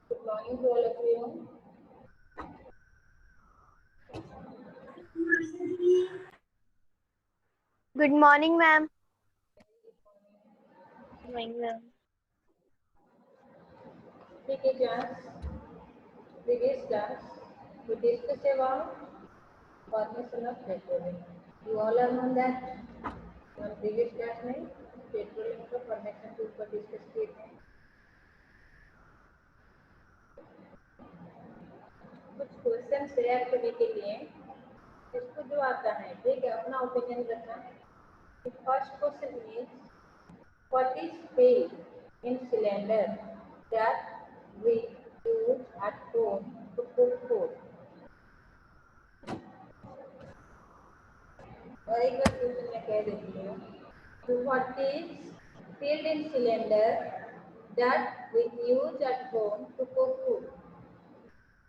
Good morning to all of you. Good morning, ma'am. Good morning, ma'am. Okay, class. Previous class, we discussed about formation of petroleum. You all have known that from previous class में petroleum का formation के ऊपर discuss किए थे. कुछ question share करने के लिए जिसको जो आता है, ठीक है, अपना ओपिनियन रखना. First question is what is paid in cylinder that we use at home to cook food? और एक बार क्वेश्चन मैं कह देती हूँ. तो what is filled in cylinder that we use at home to cook food?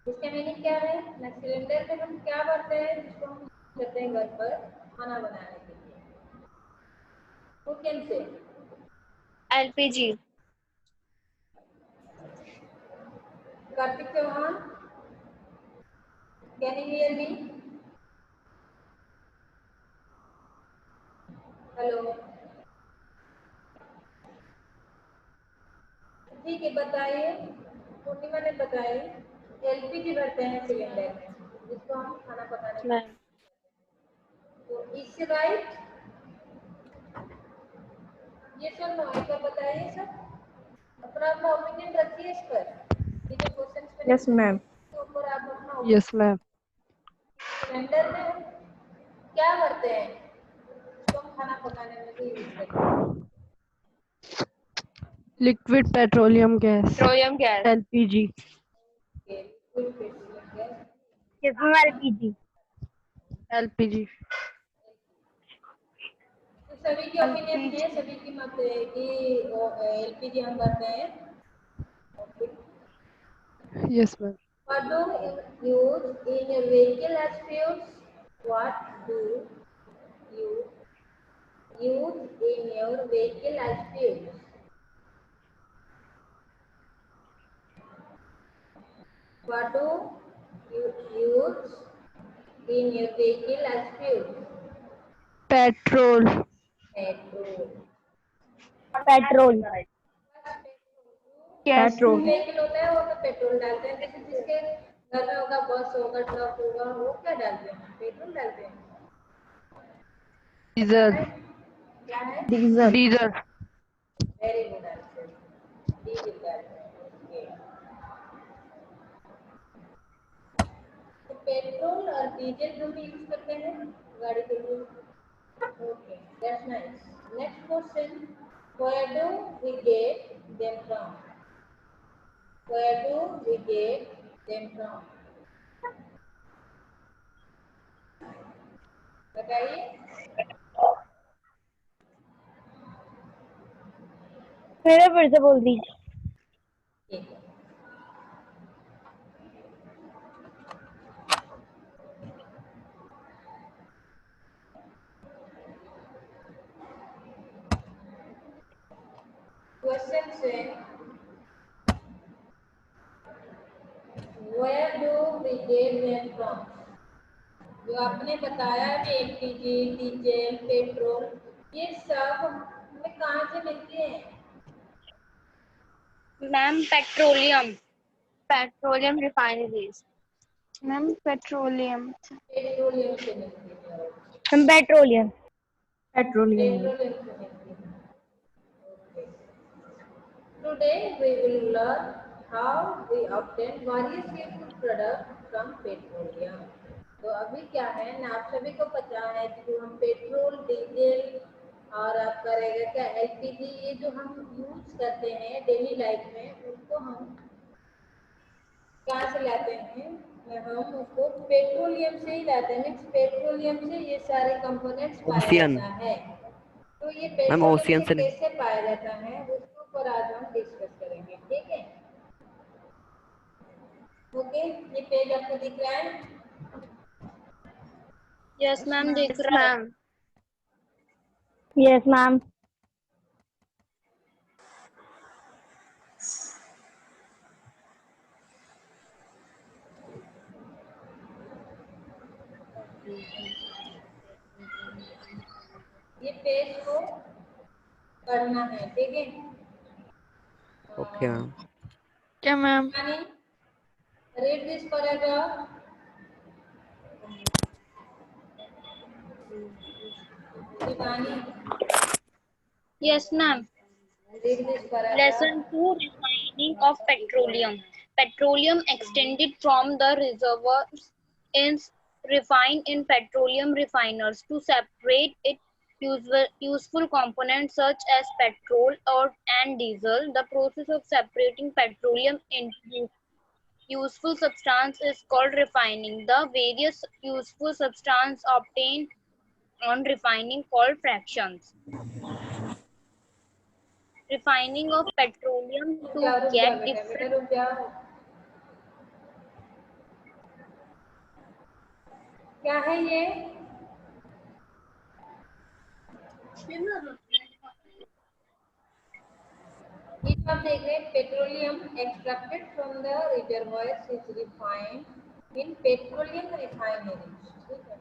इसका meaning क्या है ना? सिलेंडर में हम क्या भरते हैं जिसको हम यूज करते हैं घर पर खाना बनाने के लिए? Who can say? LPG. Kartik Chauhan, can you hear me? Hello. ठीक है, बताइए. पूर्णिमा ने बताई एलपीजी भरते हैं सिलेंडर में जिसको हम खाना पकाने के लिए. Ma'am. तो इस राइट ये सब नो एक बार बताइए सब. अपना अपना ओपिनियन रखिए इस पर. ये जो क्वेश्चंस Yes, ma'am. के ऊपर आप अपना Yes, ma'am. सिलेंडर में हम क्या भरते हैं जिसको हम खाना पकाने में भी यूज करते हैं? Liquid petroleum gas. Petroleum gas. LPG. Liquid petroleum gas. Yes, ma'am. LPG. LPG. तो सभी की ओपिनियन है, सभी की मत है कि एलपीजी हम भरते हैं. Yes, ma'am. What do you use in your vehicle as fuels? What do you use in your vehicle as fuels? What do you use in your vehicle as fuels? Petrol. Petrol. Petrol. Yes. Petrol. Vehicle होता है वो तो petrol डालते हैं. जैसे जिसके घर में होगा, बस होगा, ट्रक होगा, वो क्या डालते हैं? पेट्रोल डालते हैं. Diesel. क्या है? Diesel. Very good answer. Diesel डालते हैं. ओके. तो पेट्रोल और डीजल हम यूज करते हैं गाड़ी के लिए. Okay, that's nice. Next question, where do we get them from? Where do we get them from? बताइए. फिर से बोल दीजिए. ठीक है. क्वेश्चन से where do we get them from? जो आपने बताया कि एलपीजी, डीजल, पेट्रोल, ये सब हमें कहाँ से मिलती है? Ma'am, petroleum. Petroleum refineries. Ma'am, petroleum. Petroleum से मिलती है. Ma'am, petroleum. Petroleum. पेट्रोलियम से मिलती है. Okay. Today we will learn how we obtain various useful products from petroleum. तो अभी क्या है ना, आप सभी को पता है कि जो हम पेट्रोल, डीजल और आपका रहेगा क्या एलपीजी, ये जो हम यूज करते हैं डेली लाइफ में, उनको हम कहाँ से लाते हैं? हम उसको पेट्रोलियम से ही लाते हैं. मीन्स पेट्रोलियम से ये सारे कंपोनेंट्स पाया जाता है. तो ये पेट्रोलियम से कैसे पाया जाता है उसके ऊपर आज हम डिस्कस करेंगे. ठीक है. ओके, ये पेज आपको दिख रहा है? Yes, ma'am. दिख Yes, रहा है. ma'am. Yes, ma'am. ये पेज को पढ़ना है, ठीक है? Okay, ma'am. क्या ma'am? Read this paragraph. Shivani, Yes, ma'am. read this paragraph. Lesson 2, refining of petroleum. Petroleum extended from the reservoirs is refined in petroleum refiners to separate its useful components such as petrol and diesel. The process of separating petroleum into useful substance is called refining. The various useful substance obtained on refining called fractions. Refining of petroleum रुक to जाओ get बेटा, different. रुक जाओ। क्या है ये? ये आप देख रहे हैं, petroleum extracted from the reservoirs is refined in petroleum refineries, ठीक है?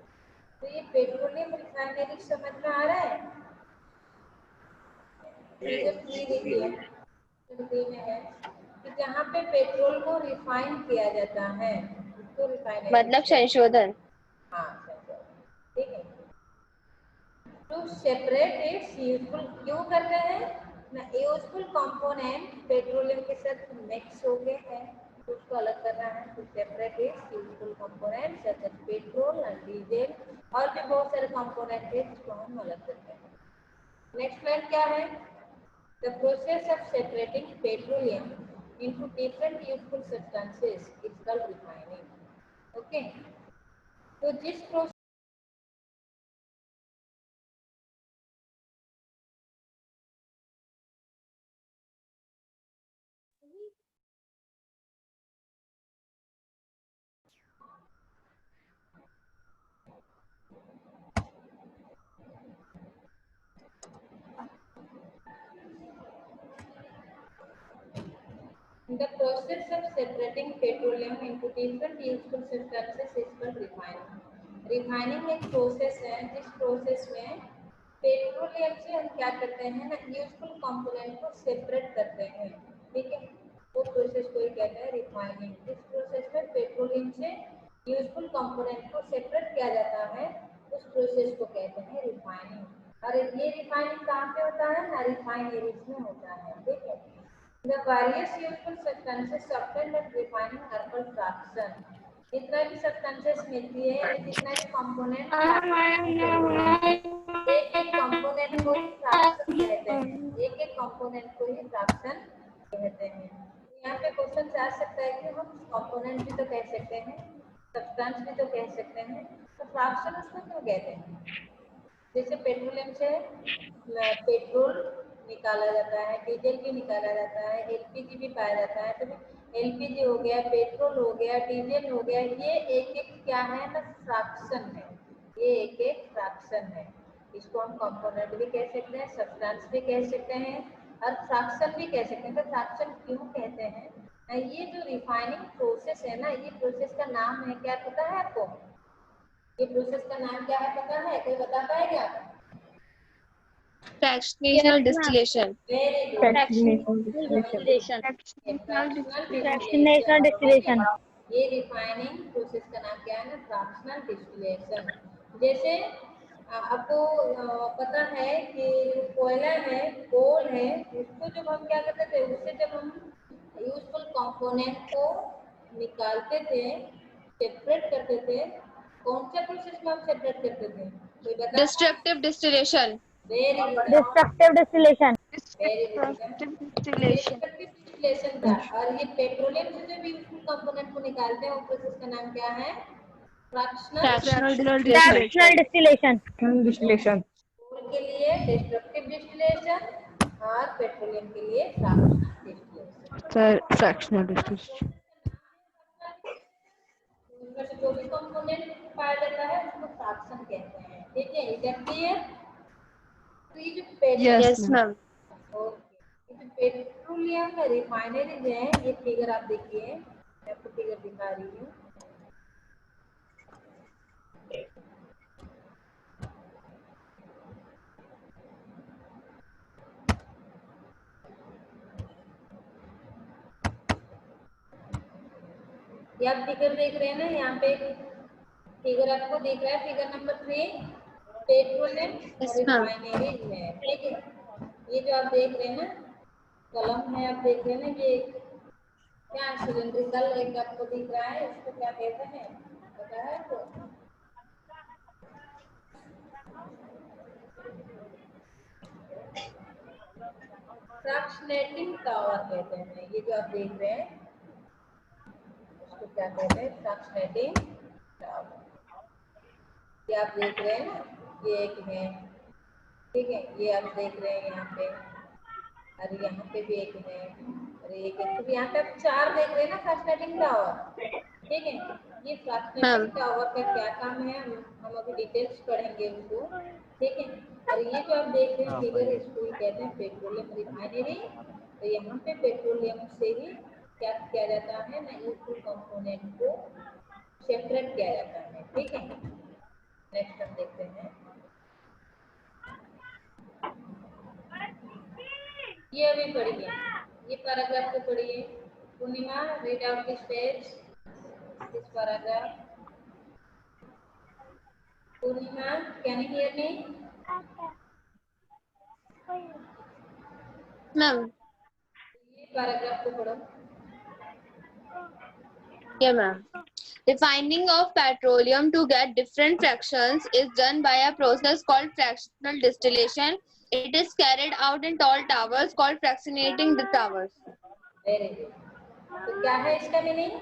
तो ये पेट्रोलियम रिफाइनरी समझ में आ रहा है? ये जो फ्री देखिए हिंदी में है कि जहाँ पे पेट्रोल को रिफाइन किया जाता है उसको रिफाइनरी, मतलब संशोधन। हाँ ठीक है। टू सेपरेट इट्स यूजफुल, क्यों करते हैं ना, यूजफुल कंपोनेंट पेट्रोलियम के साथ मिक्स हो गए हैं तो उसको अलग करना है। To separate its useful component such as petrol and diesel, और भी बहुत सारे कंपोनेंट है जिसको हम अलग करते हैं। नेक्स्ट लाइन क्या है? The process of separating petroleum into different useful substances is called refining. Okay. तो जिस process The process of separating petroleum into different useful substances is called refining. Refining एक प्रोसेस है जिस प्रोसेस में petroleum से हम क्या करते हैं ना, यूजफुल कंपोनेंट को सेपरेट करते हैं, ठीक है? वो प्रोसेस को ही कहते हैं रिफाइनिंग। जिस प्रोसेस में पेट्रोलियम से यूजफुल कंपोनेंट को सेपरेट किया जाता है उस प्रोसेस को कहते हैं रिफाइनिंग। और ये रिफाइनिंग कहाँ पे होता है ना, रिफाइनरीज में होता है, ठीक है? The various useful substances obtained at refining are called fraction. जितना भी substances मिलती है, जितना भी component एक एक component को ही fraction कहते हैं, एक एक component को ही fraction कहते हैं। यहाँ पे क्वेश्चन आ सकता है कि हम component भी तो कह सकते हैं, substance भी तो कह सकते हैं, तो fraction उसको क्यों कहते हैं? जैसे पेट्रोलियम से पेट्रोल निकाला जाता है, डीजल भी निकाला जाता है, एलपीजी भी पाया जाता है। तो एलपीजी हो गया, पेट्रोल हो गया, डीजल हो गया, ये एक एक क्या है ना, फ्रैक्शन है। ये एक एक फ्रैक्शन है। इसको हम कंपोनेंट भी कह सकते हैं, सब्सटेंस भी कह सकते हैं और फ्रैक्शन भी कह सकते हैं। तो फ्रैक्शन क्यों कहते हैं? ये जो रिफाइनिंग प्रोसेस है ना, ये प्रोसेस का नाम है, क्या पता है आपको? ये प्रोसेस का नाम क्या है पता है? कोई बता पाएगा? Fractional distillation. Very good. Fractional Distillation. Fractional distillation. ये रिफाइनिंग प्रोसेस का नाम क्या है ना, फ्रैक्शनल डिस्टिलेशन। जैसे आपको पता है कि जो कोयला है, कोल है, उसको जब हम क्या करते थे, उससे जब हम यूजफुल कंपोनेंट को निकालते थे, सेपरेट करते थे, कौन से प्रोसेस में हम सेपरेट करते थे? कोई बता? Destructive distillation. Very good, Destructive distillation. Very good. Distillation. Distillation था। और ये पेट्रोलियम से जो भी यूजफुल कंपोनेंट को निकालते हैं वो प्रोसेस का नाम क्या है? Fractional Fractional Fractional distillation. Distillation. कोल के लिए डिस्ट्रक्टिव डिस्टिलेशन और पेट्रोलियम के लिए फ्रैक्शनल डिस्टिलेशन। Fractional distillation. उसमें से जो भी कंपोनेंट पाया जाता है उसको फ्रैक्शन कहते हैं, ठीक है? Is that clear? तो ये जो Yes, Yes, ma'am. ओके, ये जो पेट्रोलियम रिफाइनरीज है, ये फिगर आप देखिए, मैं आपको फिगर दिखा रही हूँ। ये आप फिगर देख रहे हैं ना, यहाँ पे फिगर आपको दिख रहा है, figure number 3 petroleum Yes, ma'am. Refinery है, ठीक है। ये जो आप देख रहे हैं ना कलम है, आप देख रहे हैं ना, ये क्या सिलिंड्रिकल एक आपको दिख रहा है, इसको क्या कहते हैं पता है आपको? फ्रैक्शनेटिंग टावर कहते हैं। ये जो आप देख रहे हैं उसको क्या कहते हैं? Fractionating tower. ये आप देख रहे हैं ना, ये एक है, ठीक है। ये आप देख रहे हैं यहाँ पे, और यहाँ पे भी एक है, और एक है, तो यहाँ पे आप 4 देख रहे हैं ना फ्रैक्शनेटिंग टावर, ठीक है। ये फ्रैक्शनेटिंग टावर का क्या काम है हम अभी डिटेल्स पढ़ेंगे उनको, ठीक है। और ये जो आप देख रहे हैं फिगर, इसको ही कहते हैं पेट्रोलियम रिफाइनरी। तो यहाँ पे पेट्रोलियम से ही क्या किया जाता है ना, यूजफुल कंपोनेंट को सेपरेट किया जाता है, ठीक है। नेक्स्ट हम देखते हैं, ये अभी पढ़िए, ये पैराग्राफ को पढ़िए। Purnima, read out this page, this paragraph. Purnima, can you hear me? Ma'am. ये पैराग्राफ को पढ़ो। Yeah, ma'am. Refining of petroleum to get different fractions is done by a process called fractional distillation. It is carried out in tall towers called fractionating the towers. Very good. तो क्या है इसका meaning?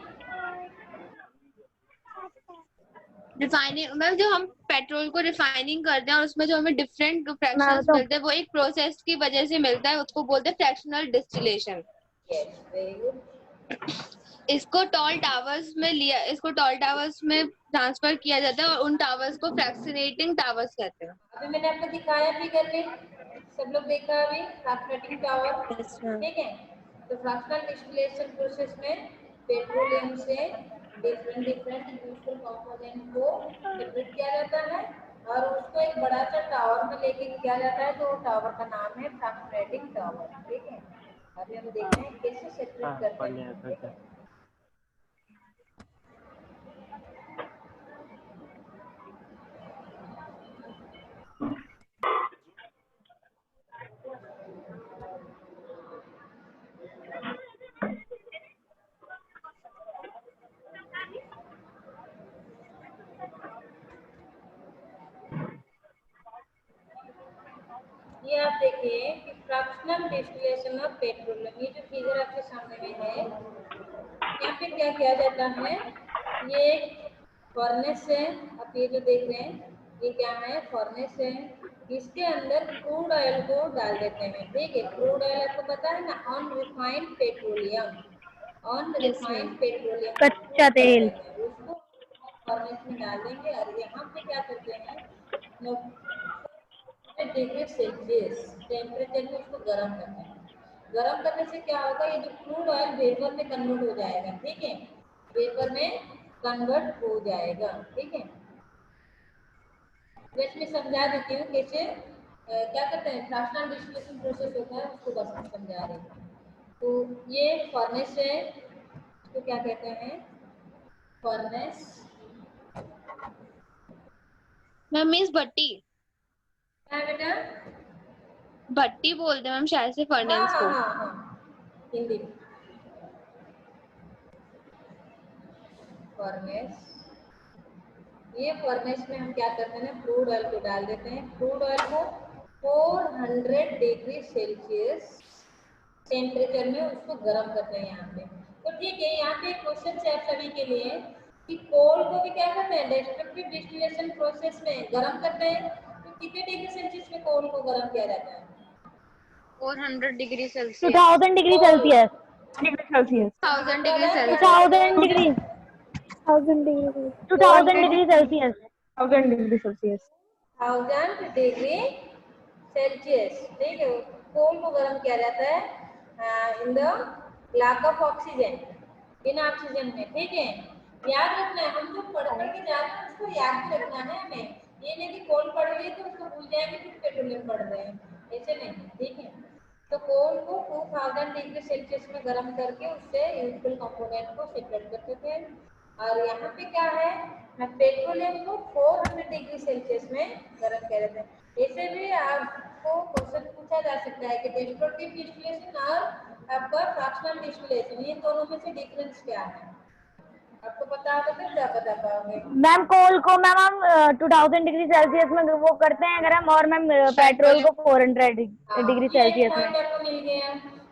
Refining ma'am, जो हम petrol को refining करते हैं और उसमें जो हमें डिफरेंट फ्रैक्शंस तो- मिलते हैं, वो एक प्रोसेस की वजह से मिलता है, उसको बोलते हैं fractional distillation. Yes, very good. इसको टॉल टावर्स में ट्रांसफर किया जाता है और उन टावर्स को फ्रैक्शनेटिंग टावर्स कहते हैं। अभी मैंने आपको दिखाया फिगर में, सब लोग देखा अभी फ्रैक्शनेटिंग टावर, Yes, ma'am. ठीक है। तो फ्रैक्शनल डिस्टिलेशन प्रोसेस में पेट्रोलियम से डिफरेंट यूजफुल कंपोनेंट को सेपरेट किया जाता है और उसको एक बड़ा सा टावर में लेके किया जाता है, तो टावर का नाम है फ्रैक्शनेटिंग टावर, ठीक है। अभी हम देखते हैं कैसे सेपरेट करते हैं, ठीक है। ये आप देखिए कि फ्रैक्शनल डिस्टिलेशन ऑफ पेट्रोलियम, ये जो फिगर आपके सामने में है, यहाँ पे क्या किया जाता है, ये फर्नेस है, आप ये जो देख रहे हैं ये क्या है, फर्नेस है। इसके अंदर क्रूड ऑयल को डाल देते हैं, ठीक है। क्रूड ऑयल आपको पता है ना, अनरिफाइंड पेट्रोलियम, अनरिफाइंड पेट्रोलियम कच्चा तेल। उसको फर्नेस में डाल देंगे और यहाँ पे क्या करते हैं, डिग्री सेल्सियस टेम्परेचर में उसको गर्म करते हैं। गर्म करने से क्या होगा, ये जो क्रूड ऑयल वेपर में कन्वर्ट हो जाएगा, ठीक है, वेपर में कन्वर्ट हो जाएगा, ठीक है। जैसे मैं समझा देती हूँ कैसे क्या करते हैं, फ्रैक्शनल डिस्टिलेशन प्रोसेस होता है, उसको बस मैं समझा रही हूँ। तो ये फर्नेस है, इसको क्या कहते हैं, फर्नेस। मैम मीन्स भट्टी, क्या है बेटा? भट्टी बोलते हैं मैम शायद से हाँ फर्नेस हाँ को। हाँ हाँ, हिंदी में फर्नेस। ये फर्नेस में हम क्या करते हैं ना, क्रूड ऑयल को डाल देते हैं। क्रूड ऑयल को 400 डिग्री सेल्सियस टेम्परेचर में उसको गर्म करते हैं यहाँ पे। तो ठीक है, यहाँ पे एक क्वेश्चन है आप सभी के लिए कि कोल को भी क्या करते हैं, डिस्ट्रक्टिव डिस्टिलेशन प्रोसेस में गर्म करते हैं। तो कितने डिग्री सेल्सियस में कोल को गर्म किया जाता है? 400 degree Celsius, 2000 degree Celsius. 1000 degree 2000 Celsius, degree 1000 degree. 2000 degree Celsius. 1000 degree Celsius. 1000 degree Celsius, ठीक है। कोल को गर्म किया जाता है in the lack of oxygen, बिना ऑक्सीजन में, ठीक है। याद रखना है, हम जो पढ़ के जा रहे हैं उसको याद भी रखना है हमें। ये नहीं कि कोल पढ़ लिए तो उसको भूल जाएंगे कि पेट्रोलियम पढ़ रहे हैं, ऐसे नहीं, ठीक है। तो कोल को 2000 डिग्री सेल्सियस में गर्म करके उससे यूजफुल कंपोनेंट को सेपरेट करते थे। और यहाँ पे क्या है, पेट्रोलियम को 400 डिग्री सेल्सियस में गर्म कर रहे थे। ऐसे भी आपको क्वेश्चन पूछा जा सकता है कि डेस्ट्रक्टिव डिस्टिलेशन और आपका फ्रैक्शनल डिस्टिलेशन, ये दोनों में से डिफरेंस क्या है? आपको पता होगा तो क्या बता पाओगे? मैम कोल को मैम हम 2000 डिग्री सेल्सियस में वो करते हैं अगर हम, और मैम पेट्रोल को 400 डिग्री ये एक सेल्सियस में। पॉइंट आपको मिल गया।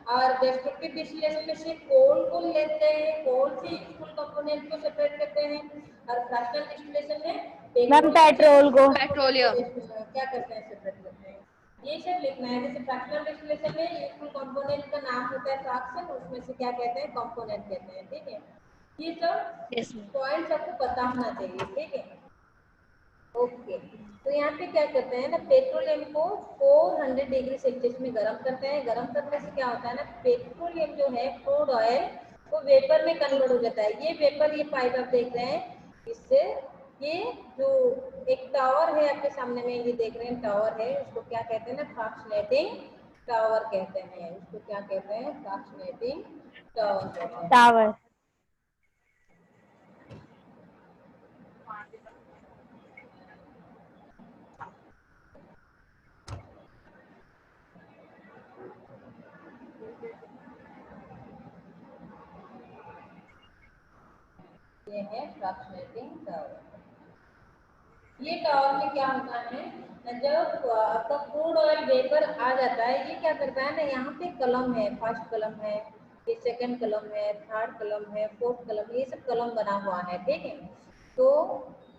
और डेस्ट्रक्टिव डिस्टिलेशन में सिर्फ कोल को लेते हैं, कोल से यूजफुल कंपोनेंट को सेपरेट करते हैं। और फ्रैक्शनल डिस्टिलेशन में मैम पेट्रोल को पेट्रोलियम। क्या करते हैं, सेपरेट करते हैं। ये सब लिखना है। जैसे फ्रैक्शनल डिस्टिलेशन में यूजफुल कंपोनेंट का नाम होता है फ्रैक्शन, उसमें से क्या कहते हैं, कंपोनेंट कहते हैं। ठीक है, ये सब पॉइंट्स आपको पता होना चाहिए। ठीक है, ओके। तो यहाँ पे क्या करते हैं ना, पेट्रोलियम को 400 डिग्री सेल्सियस में गर्म करते हैं। गर्म करने से क्या होता है ना, पेट्रोलियम जो है क्रूड ऑयल वो वेपर में कन्वर्ट हो जाता है। ये वेपर, ये पाइप आप देख रहे हैं, इससे ये जो एक टावर है आपके सामने में, ये देख रहे हैं टावर है, उसको क्या कहते हैं ना, फ्रैक्शनेटिंग टावर कहते हैं। उसको क्या कहते हैं, फ्रैक्शनेटिंग टावर कहते हैं। टावर। ये है फ्रैक्शनेटिंग टावर। ये टावर में क्या होता है, जब आपका क्रूड ऑयल वेपर आ जाता है, ये क्या करता है ना, यहाँ पे कलम है, फर्स्ट कलम है, ये सेकंड कलम है, थर्ड कलम है, फोर्थ कलम, ये सब कलम बना हुआ है। ठीक है, तो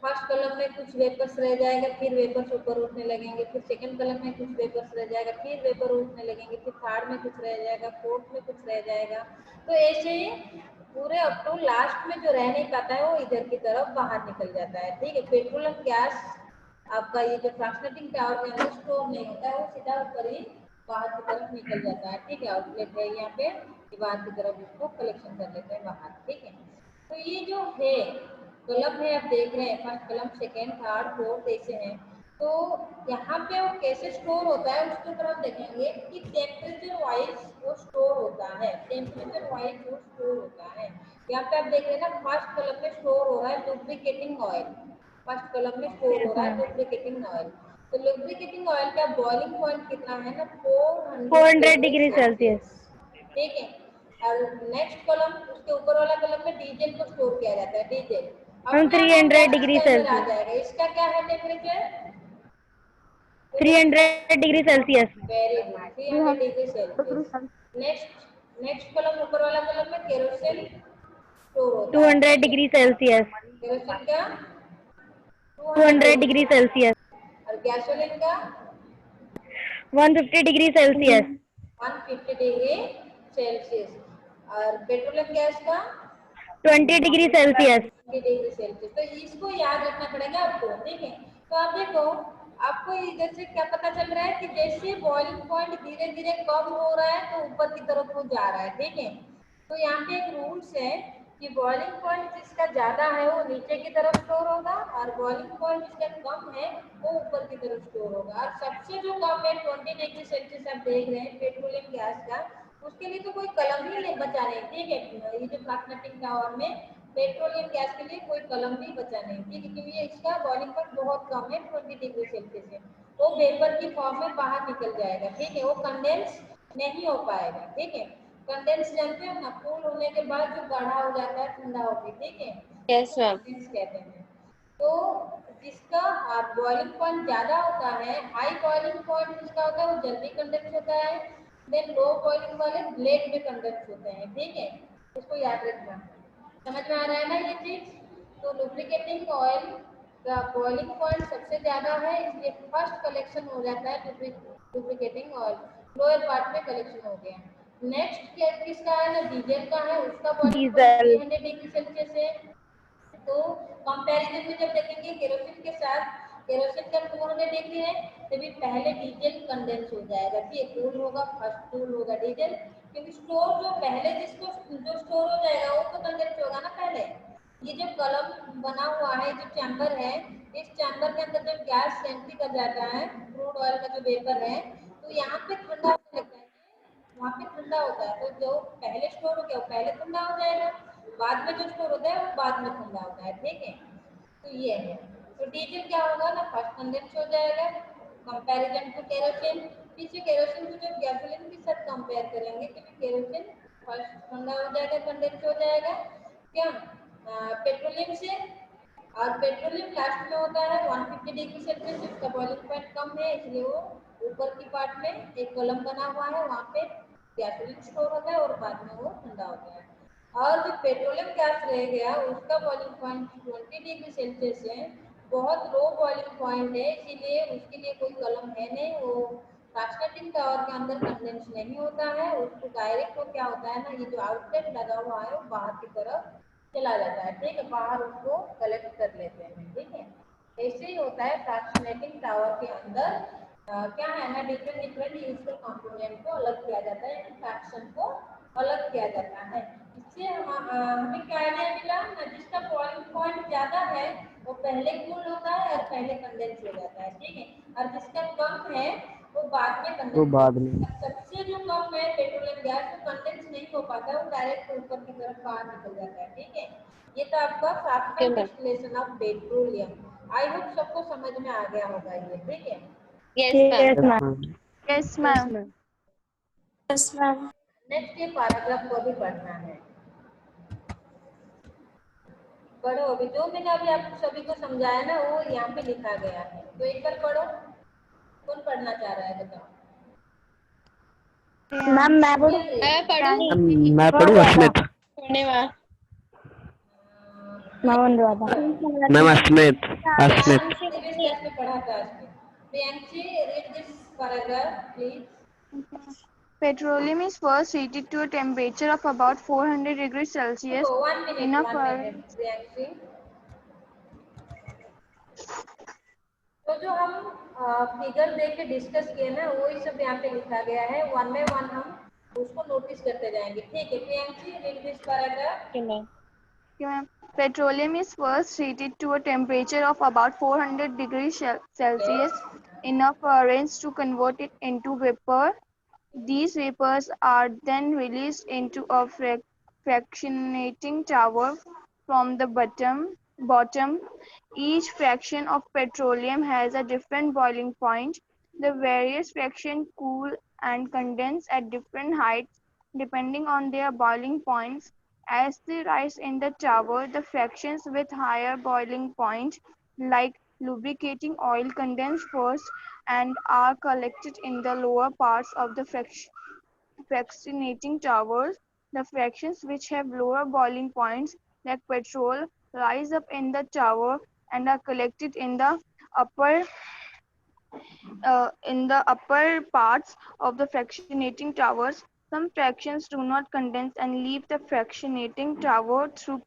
फर्स्ट कलम में कुछ वेपर्स रह जाएगा, फिर वेपर्स ऊपर उठने लगेंगे, फिर सेकंड कलम में कुछ वेपर्स रह जाएगा, फिर वेपर उठने लगेंगे, फिर थर्ड में कुछ रह जाएगा, फोर्थ में कुछ रह जाएगा। तो ऐसे ही पूरे अप टू लास्ट में जो रह नहीं पाता है वो इधर की तरफ बाहर निकल जाता है। ठीक है, पेट्रोलियम गैस आपका ये जो फ्रैक्शनेटिंग टावर के अंदर स्टोर नहीं होता है, वो सीधा ऊपर ही बाहर की तरफ निकल जाता है। ठीक है, आउटलेट है यहाँ पे, बाहर की तरफ इसको कलेक्शन कर लेते हैं बाहर। ठीक है, तो ये जो है कलम है, आप देख रहे हैं, फर्स्ट कलम, सेकेंड, थर्ड, फोर्थ, ऐसे हैं। तो यहाँ पे वो कैसे स्टोर होता है उसके ऊपर हम देखेंगे कि टेम्परेचर वाइज वो स्टोर होता है, टेम्परेचर वाइज वो स्टोर होता है। यहाँ पे आप देख रहे हैं ना, फर्स्ट कलम में स्टोर हो रहा है लुब्रिकेटिंग ऑयल, फर्स्ट कलम में स्टोर हो रहा है लुब्रिकेटिंग ऑयल। तो लुब्रिकेटिंग ऑयल का बॉइलिंग पॉइंट कितना है ना, 400 डिग्री सेल्सियस। ठीक है, और नेक्स्ट कॉलम, उसके ऊपर वाला कॉलम में डीजल को स्टोर किया जाता है, डीजल मैम अपने आप 300 गैस डिग्री के अंदर आ सेल्सियस। जाएगा। इसका क्या है temperature, 300 degree Celsius. Very good, 300 degree Celsius. Next next column, ऊपर वाला कॉलम में केरोसिन स्टोर होता है। 200 ठीक है, डिग्री सेल्सियस। केरोसिन का 200 डिग्री सेल्सियस। और गैसोलीन का 150 डिग्री सेल्सियस। 150 degree Celsius. और पेट्रोलियम गैस का 20 डिग्री सेल्सियस। Degree Celsius. तो इसको याद रखना पड़ेगा आपको। ठीक है, तो आप देखो, आपको इधर से क्या पता चल रहा है कि जैसे बॉइलिंग पॉइंट धीरे धीरे कम हो रहा है तो ऊपर की तरफ वो जा रहा है। ठीक है, तो यहाँ पे एक रूल्स है कि बॉइलिंग पॉइंट जिसका ज्यादा है वो नीचे की तरफ स्टोर होगा, और बॉइलिंग पॉइंट जिसका कम है वो ऊपर की तरफ स्टोर होगा। और सबसे जो कम है 20 डिग्री सेल्सियस आप देख रहे हैं पेट्रोलियम गैस का, उसके लिए तो कोई कलम ही नहीं बचा नहीं। ठीक है, ये जो फ्रैक्शनेटिंग टावर में पेट्रोलियम गैस के लिए कोई कलम भी बचा नहीं। ठीक है, क्योंकि इसका बॉइलिंग पॉइंट बहुत कम है, 20 डिग्री सेल्सियस है, वो वेपर की फॉर्म में बाहर निकल जाएगा। ठीक है, वो कंडेंस नहीं हो पाएगा। ठीक है, कंडेंस जानते हो ना, कूल होने के बाद जो गाढ़ा हो जाता है, ठंडा होके। ठीक है, यस मैम। कंडेंस कहते हैं। तो जिसका बॉइलिंग पॉइंट ज्यादा होता है, हाई बॉइलिंग पॉइंट जिसका होता है वो जल्दी कंडेंस होता है, देन लो बॉइलिंग वाले लेट में कंडेंस होते हैं। ठीक है, इसको याद रखना। समझ में आ रहा है ना ये चीज? तो लुब्रिकेटिंग ऑयल का बॉइलिंग पॉइंट सबसे ज्यादा है, इसलिए फर्स्ट कलेक्शन हो जाता है लुब्रिकेटिंग ऑयल, लोअर पार्ट में कलेक्शन हो गया। नेक्स्ट क्या किसका है ना, डीजल का है, उसका boiling point diesel. 300 degree Celsius है। तो कंपैरिजन में जब देखेंगे केरोसिन के साथ, केरोसिन का 200 डिग्री है, तभी पहले डीजल कंडेंस हो जाएगा। ठीक, कूल होगा, फर्स्ट कूल होगा डीजल, क्योंकि स्टोर जो पहले जिसको जो स्टोर हो जाएगा वो तो कंडेंस होगा ना पहले। ये जो कलम बना हुआ है, जो चैम्बर है, इस चैम्बर के अंदर जब गैस एंट्री कर जाता है, क्रूड ऑयल का जो वेपर है, तो यहाँ पे ठंडा होने लगता है, वहाँ पे ठंडा होता है, तो जो पहले स्टोर हो गया वो पहले ठंडा हो जाएगा, बाद में जो स्टोर होता है वो बाद में ठंडा होता है, ठीक है। तो ये है, तो डीजल क्या होगा ना, फर्स्ट कंडेंस हो जाएगा कंपैरिजन टू केरोसिन। पीछे केरोसिन को जब गैसोलीन के साथ कंपेयर करेंगे तो केरोसिन फर्स्ट ठंडा हो जाएगा, कंडेंस हो जाएगा क्या पेट्रोलियम से। और पेट्रोलियम लास्ट में होता है 150 डिग्री सेल्सियस, जिसका बॉइलिंग पॉइंट कम है, इसलिए वो ऊपर की पार्ट में एक कॉलम बना हुआ है, वहाँ पे गैसोलीन स्टोर होता है और बाद में वो ठंडा होता है। और जो पेट्रोलियम गैस रह गया उसका बॉइलिंग पॉइंट 20 डिग्री सेल्सियस है, बहुत लो बॉइलिंग पॉइंट है, इसीलिए उसके लिए कोई कॉलम है नहीं, वो फ्रैक्शनेटिंग टावर के अंदर कंडेंस नहीं होता है, उसको डायरेक्ट वो क्या होता है ना, ये जो आउटलेट लगा हुआ है वो बाहर की तरफ चला जाता है, ठीक है, बाहर उसको कलेक्ट कर लेते हैं, ठीक है। ऐसे ही होता है फ्रैक्शनेटिंग टावर के अंदर क्या है ना, डिफरेंट डिफरेंट यूजफुल कंपोनेंट को अलग किया जाता है, फ्रैक्शन को अलग किया जाता है। इससे हमें क्या आइडिया मिला ना, जिसका बॉइलिंग पॉइंट ज्यादा है वो पहले कूल होता है और पहले कंडेंस हो जाता है, ठीक है, और जिसका कम है वो बाद में वो कंडेंस बाद में। होता है। सबसे जो कम है पेट्रोलियम गैस, वो कंडेंस नहीं हो पाता, वो डायरेक्ट ऊपर की तरफ बाहर निकल जाता है, ठीक है। ये तो आपका fractional distillation of petroleum. I hope सबको समझ में आ गया होगा ये, ठीक है। Yes, ma'am. Yes, Yes, ma'am. ma'am. Yes, ma'am. Yes, ma'am. Next ये पैराग्राफ को भी पढ़ना है, पढ़ो अभी। जो मैंने अभी आप सभी को समझाया ना वो यहाँ पे लिखा गया है, तो एक बार पढ़ो। कौन पढ़ना चाह रहा है बताओ? मैम मैं बोलूं? मैं पढ़ूँ? मैं पढ़ूँ अस्मित। पढ़ने में मैं बोल रहा था। Ma'am Asmit Asmit previous class में पढ़ा था इसमें। Priyanshi read this paragraph please. Petroleum is first heated to a temperature of about 400 degrees Celsius. रुको 1 minute Enough 1 for minute Priyanshi. तो जो हम फिगर देख के डिस्कस किए ना वो ही सब यहाँ पे लिखा गया है, वन बाय वन हम उसको नोटिस करते जाएंगे, ठीक है। Priyanshi read this paragraph. Petroleum is first heated to a temperature of about 400 degrees Celsius, enough for rains to convert it into vapor. These vapors are then released into a fractionating tower from the bottom. Each fraction of petroleum has a different boiling point. The various fractions cool and condense at different heights depending on their boiling points. As they rise in the tower, the fractions with higher boiling point, like lubricating oil, condense first and are collected in the lower parts of the fractionating towers. The fractions which have lower boiling points, like petrol, rise up in the tower and are collected in the upper parts of the fractionating towers. Some fractions do not condense and leave the fractionating tower through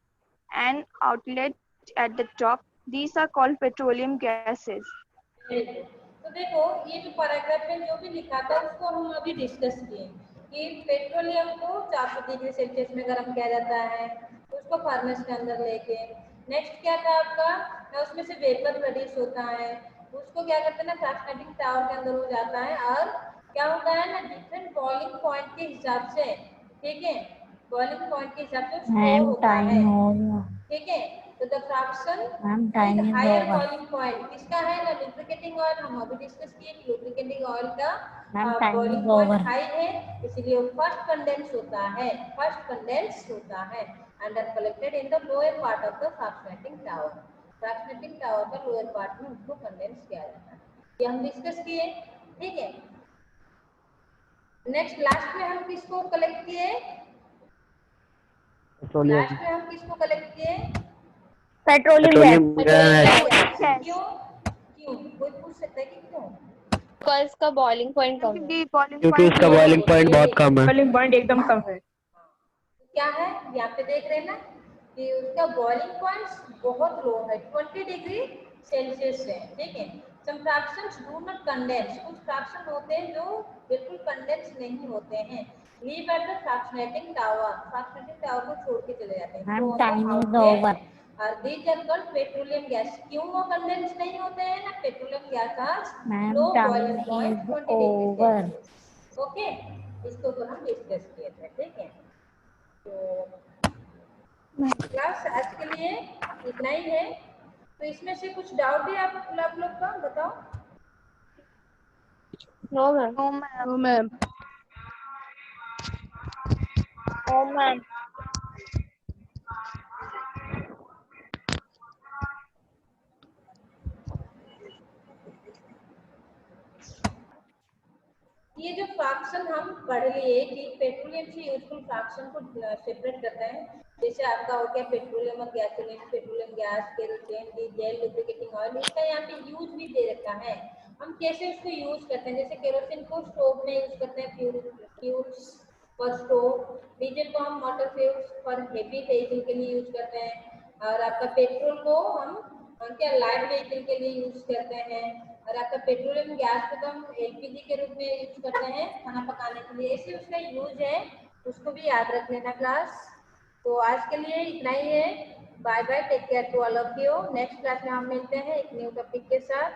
an outlet at the top. These are called petroleum gases. तो देखो ये जो paragraph में जो भी लिखा था उसको हम अभी डिस्कस किए कि पेट्रोलियम को 400 डिग्री सेल्सियस में गर्म किया जाता है, उसको फर्नेस के अंदर लेके नेक्स्ट क्या था आपका ना, उसमें से वेपर प्रोड्यूस होता है, उसको क्या करते हैं ना फ्रैक्शनेटिंग टावर के अंदर हो जाता है, और क्या होता है ना डिफरेंट बॉइलिंग पॉइंट के हिसाब से, ठीक है, बॉइलिंग पॉइंट के हिसाब से स्लो मैम होता टाइम है, हो गया। ठीक है। तो the fraction ma'am time is higher over. Boiling point किसका है ना, लुब्रिकेटिंग ऑयल। हम अभी डिस्कस किए कि लुब्रिकेटिंग ऑयल का ma'am time boiling is point over. High है, इसलिए वो फर्स्ट कंडेंस होता है and are collected in the lower part of the fractionating tower. Fractionating tower का लोअर पार्ट में उसको कंडेंस किया जाता है, ये हम डिस्कस किए, ठीक है। नेक्स्ट लास्ट में हम किसको कलेक्ट किए, पेट्रोलियम लास्ट में हम किसको कलेक्ट किए, पेट्रोलियम गैस। गैस। क्यों क्यों कोई पूछ सकता है कि क्यों? बिकॉज इसका बॉइलिंग पॉइंट कम है। Boiling क्योंकि point उसका बॉइलिंग पॉइंट बहुत कम है। बॉइलिंग पॉइंट एकदम कम है। क्या है यहाँ पे देख रहे हैं ना कि उसका बॉइलिंग पॉइंट बहुत लो है, 20 डिग्री सेल्सियस है, ठीक है। Some fractions do not condense, कुछ फ्रैक्शन होते हैं जो बिल्कुल कंडेंस नहीं होते हैं, leave at the fractionating tower को छोड़ के चले जाते हैं। Ma'am time is over. और these are called petroleum gas. क्यों वो कंडेंस नहीं होते हैं ना, petroleum gas ma'am low time boiling point is 20 degree over. Celsius, okay. इसको तो हम डिस्कस किए थे, ठीक है। तो क्लास आज के लिए इतना ही है। तो इसमें से कुछ डाउट है आप लोग का, बताओ। No ma'am. No, ma'am. No, ma'am. Oh, ma'am. ये जो फ्रैक्शन हम पढ़ लिए कि पेट्रोलियम से यूजफुल फ्रैक्शन को सेपरेट करते हैं, जैसे आपका हो गया पेट्रोलियम और gasoline, petroleum gas, kerosene, diesel, lubricating oil, इसका यहाँ पे यूज भी दे रखा है, हम कैसे उसको यूज करते हैं। जैसे केरोसिन को स्टोव में यूज करते हैं, फ्यूल्स फॉर स्टोव, डीजल को हम motor fuels for heavy vehicle के लिए यूज करते हैं, और आपका पेट्रोल को हम क्या लाइट व्हीकल के लिए यूज करते हैं, और आपका पेट्रोलियम गैस को तो हम एलपीजी के रूप में यूज करते हैं खाना पकाने के लिए, ऐसे उसका यूज है, उसको भी याद रख लेना क्लास। तो आज के लिए इतना ही है। Bye bye, take care to all of you. Next class में हम मिलते हैं एक न्यू टॉपिक के साथ।